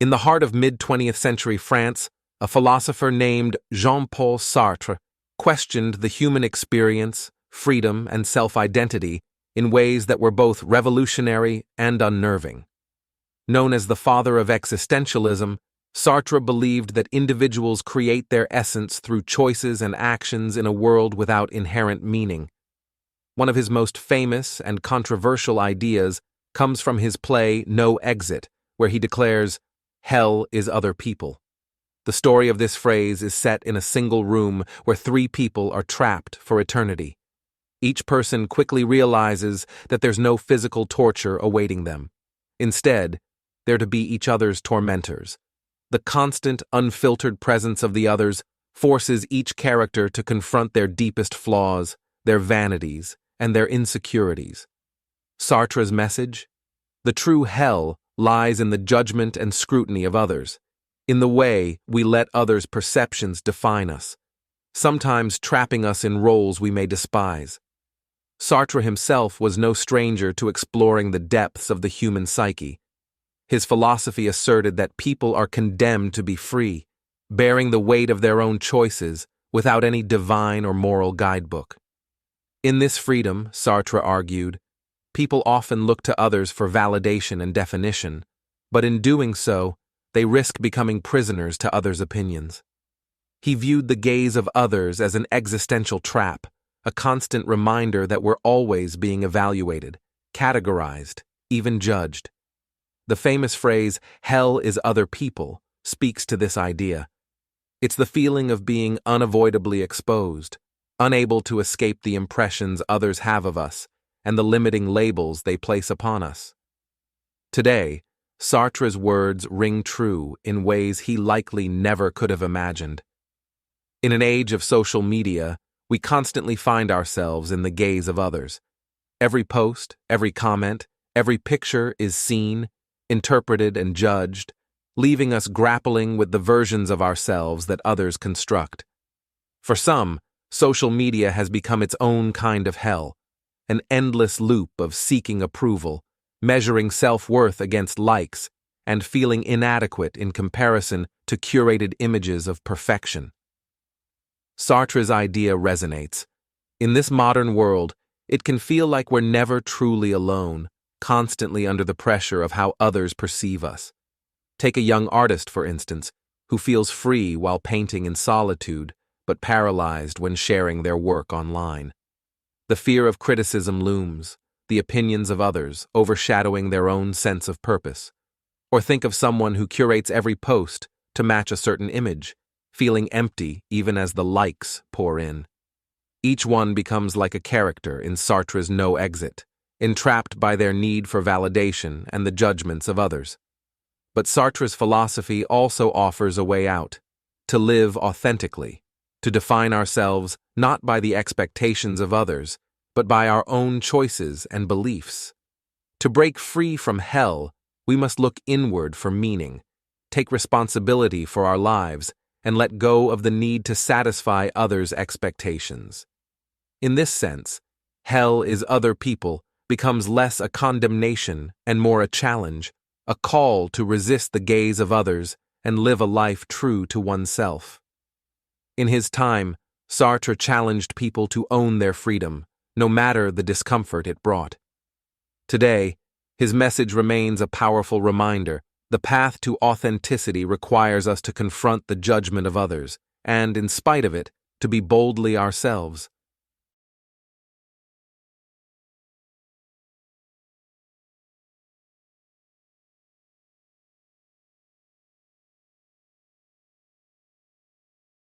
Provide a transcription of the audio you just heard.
In the heart of mid-20th century France, a philosopher named Jean-Paul Sartre questioned the human experience, freedom, and self-identity in ways that were both revolutionary and unnerving. Known as the father of existentialism, Sartre believed that individuals create their essence through choices and actions in a world without inherent meaning. One of his most famous and controversial ideas comes from his play No Exit, where he declares, "Hell is other people." The story of this phrase is set in a single room where three people are trapped for eternity. Each person quickly realizes that there's no physical torture awaiting them. Instead, they're to be each other's tormentors. The constant, unfiltered presence of the others forces each character to confront their deepest flaws, their vanities, and their insecurities. Sartre's message? The true hell lies in the judgment and scrutiny of others, in the way we let others' perceptions define us, sometimes trapping us in roles we may despise. Sartre himself was no stranger to exploring the depths of the human psyche. His philosophy asserted that people are condemned to be free, bearing the weight of their own choices without any divine or moral guidebook. In this freedom, Sartre argued, people often look to others for validation and definition, but in doing so, they risk becoming prisoners to others' opinions. He viewed the gaze of others as an existential trap, a constant reminder that we're always being evaluated, categorized, even judged. The famous phrase, "hell is other people," speaks to this idea. It's the feeling of being unavoidably exposed, unable to escape the impressions others have of us and the limiting labels they place upon us. Today, Sartre's words ring true in ways he likely never could have imagined. In an age of social media, we constantly find ourselves in the gaze of others. Every post, every comment, every picture is seen, interpreted, and judged, leaving us grappling with the versions of ourselves that others construct. For some, social media has become its own kind of hell, an endless loop of seeking approval, measuring self-worth against likes, and feeling inadequate in comparison to curated images of perfection. Sartre's idea resonates. In this modern world, it can feel like we're never truly alone, constantly under the pressure of how others perceive us. Take a young artist, for instance, who feels free while painting in solitude, but paralyzed when sharing their work online. The fear of criticism looms, the opinions of others overshadowing their own sense of purpose. Or think of someone who curates every post to match a certain image, feeling empty even as the likes pour in. Each one becomes like a character in Sartre's No Exit, entrapped by their need for validation and the judgments of others. But Sartre's philosophy also offers a way out, to live authentically, to define ourselves not by the expectations of others, but by our own choices and beliefs. To break free from hell, we must look inward for meaning, take responsibility for our lives, and let go of the need to satisfy others' expectations. In this sense, hell is other people becomes less a condemnation and more a challenge, a call to resist the gaze of others and live a life true to oneself. In his time, Sartre challenged people to own their freedom, no matter the discomfort it brought. Today, his message remains a powerful reminder. The path to authenticity requires us to confront the judgment of others, and, in spite of it, to be boldly ourselves,